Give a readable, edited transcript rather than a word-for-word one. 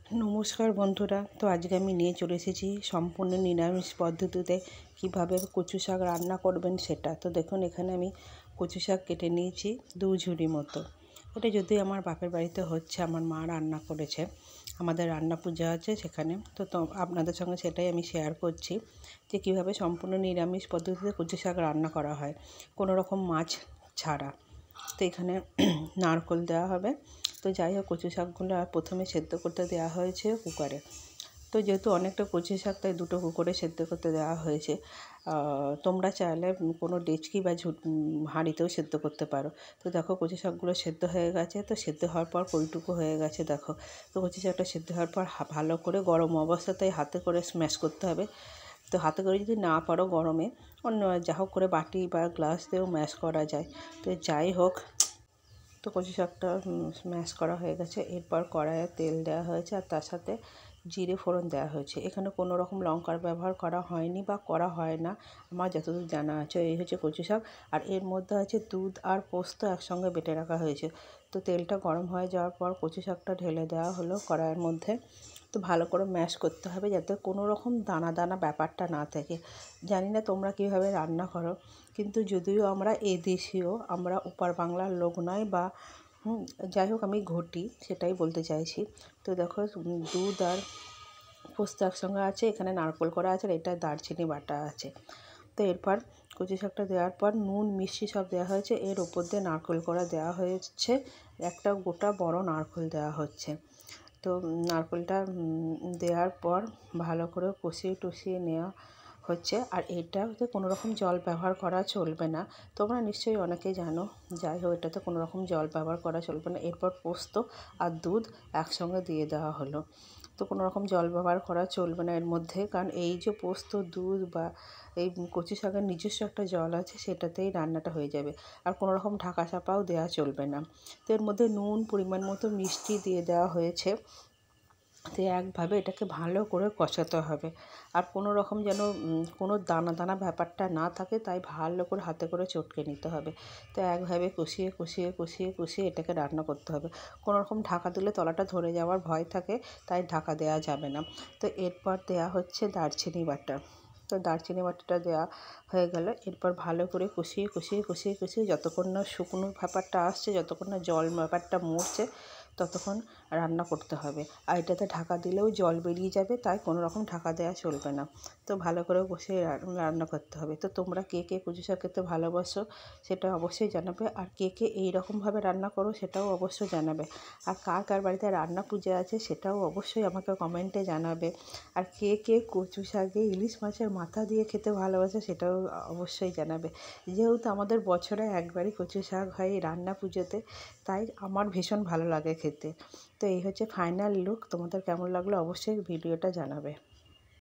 নমস্কার বন্ধুরা, তো আজকে আমি নিয়ে চলে এসেছি সম্পূর্ণ নিরামিষ পদ্ধতিতে কিভাবে কচু শাক রান্না করবেন সেটা। তো দেখুন, এখানে আমি কচু শাক কেটে নিয়েছি 2 ঝুড়ি মতো। এটা যদি আমার বাপের বাড়িতে হচ্ছে, আমার মা রান্না করেছে, আমাদের রান্না পূজা আছে সেখানে। তো আপনাদের সঙ্গে সেটাই আমি শেয়ার করছি যে কীভাবে সম্পূর্ণ নিরামিষ পদ্ধতিতে কচু শাক রান্না করা হয়, কোনো রকম মাছ ছাড়া। তো এখানে নারকেল দেওয়া হবে। তো যাই হোক, কচু শাকগুলো প্রথমে সেদ্ধ করতে দেওয়া হয়েছে কুকারে। তো যেহেতু অনেকটা কচু শাক, তাই 2টো কুকারে সেদ্ধ করতে দেওয়া হয়েছে। তোমরা চাইলে কোনো ডেচকি বা হাঁড়িতেও সেদ্ধ করতে পারো। তো দেখো, কচু শাকগুলো সেদ্ধ হয়ে গেছে। তো সেদ্ধ হওয়ার পর কইটুকু হয়ে গেছে দেখো। তো কচু শাকটা সেদ্ধ হওয়ার পর ভালো করে গরম অবস্থাতেই হাতে করে স্ম্যাশ করতে হবে। তো হাতে করে যদি না পারো গরমে, অন্য যা হোক করে বাটি বা গ্লাস দিয়েও ম্যাশ করা যায়। তো যাই হোক, তো কচু শাকটা স্ম্যাশ করা হয়ে গেছে। এরপর কড়াইয়ে তেল দেওয়া হয়েছে আর তার সাথে জিরে ফোড়ন দেওয়া হয়েছে। এখানে কোনো রকম লঙ্কার ব্যবহার করা হয়নি বা করা হয় না, আমার যতদূর জানা আছে। এই হচ্ছে কচু শাক, আর এর মধ্যে আছে দুধ আর পোস্ত একসঙ্গে বেটে রাখা হয়েছে। তো তেলটা গরম হয়ে যাওয়ার পর কচু শাকটা ঢেলে দেওয়া হলো কড়াইয়ের মধ্যে। তো ভালো করে ম্যাশ করতে হবে যাতে কোনো রকম দানা দানা ব্যাপারটা না থাকে। জানি না তোমরা কীভাবে রান্না করো, কিন্তু যদিও আমরা এদেশীয়, আমরা ওপার বাংলার লোক নয়, বা যাই হোক আমি ঘটি সেটাই বলতে চাইছি। তো দেখো, দুধ আর পোস্ত একসঙ্গে আছে, এখানে নারকেল করা আছে, আর এটা দারচিনি বাটা আছে। তো এরপর কচু শাকটা দেওয়ার পর নুন মিষ্টি সব দেওয়া হয়েছে। এর ওপর দিয়ে নারকেল করা দেওয়া হয়েছে, একটা গোটা বড় নারকেল দেওয়া হচ্ছে। তো নারকেলটা দেওয়ার পর ভালো করে কষিয়ে টষিয়ে নেওয়া হচ্ছে। আর এটাতে কোনো রকম জল ব্যবহার করা চলবে না, তোমরা নিশ্চয়ই অনেকেই জানো। যাই হোক, এটাতে কোনো রকম জল ব্যবহার করা চলবে না। এরপর পোস্ত আর দুধ একসঙ্গে দিয়ে দেওয়া হলো। তো কোনো রকম জল ব্যবহার করা চলবে না এর মধ্যে, কারণ এই যে পোস্ত, দুধ বা এই কচু শাকের নিজস্ব একটা জল আছে, সেটাতেই রান্নাটা হয়ে যাবে। আর কোনো রকম ঢাকা চাপাও দেওয়া চলবে না। তো এর মধ্যে নুন, পরিমাণ মতো মিষ্টি দিয়ে দেওয়া হয়েছে। তো একভাবে এটাকে ভালো করে কষাতে হবে, আর কোনো রকম যেন কোনো দানা দানা ব্যাপারটা না থাকে, তাই ভালো করে হাতে করে চটকে নিতে হবে। তো একভাবে কষিয়ে কষিয়ে কষিয়ে কষিয়ে এটাকে রান্না করতে হবে। কোনো রকম ঢাকা দিলে তলাটা ধরে যাওয়ার ভয় থাকে, তাই ঢাকা দেওয়া যাবে না। তো এরপর দেওয়া হচ্ছে দারচিনি বাটা। তো দারচিনি বাটাটা দেওয়া হয়ে গেল। এরপর ভালো করে কষিয়ে কষিয়ে কষিয়ে কষিয়ে যতক্ষণ না শুকনো ব্যাপারটা আসছে, যতক্ষণ না জল ব্যাপারটা মরছে, ততক্ষণ রান্না করতে হবে। আর এটাতে ঢাকা দিলেও জল বেরিয়ে যাবে, তাই কোনো রকম ঢাকা দেওয়া চলবে না। তো ভালো করে কষিয়ে রান্না করতে হবে। তো তোমরা কে কে কচু শাক খেতে ভালোবাসো সেটা অবশ্যই জানাবে, আর কে কে এইরকমভাবে রান্না করো সেটাও অবশ্যই জানাবে। আর কার কার বাড়িতে রান্না পূজা আছে সেটাও অবশ্যই আমাকে কমেন্টে জানাবে। আর কে কে কচু শাকে ইলিশ মাছের মাথা দিয়ে খেতে ভালোবাসে সেটাও অবশ্যই জানাবে। যেহেতু আমাদের বছরে একবারই কচু শাক হয় এই রান্না পুজোতে, তাই আমার ভীষণ ভালো লাগে খেতে। তো এই হচ্ছে ফাইনাল লুক। তোমাদের কেমন লাগলো অবশ্যই ভিডিওটা জানাবে।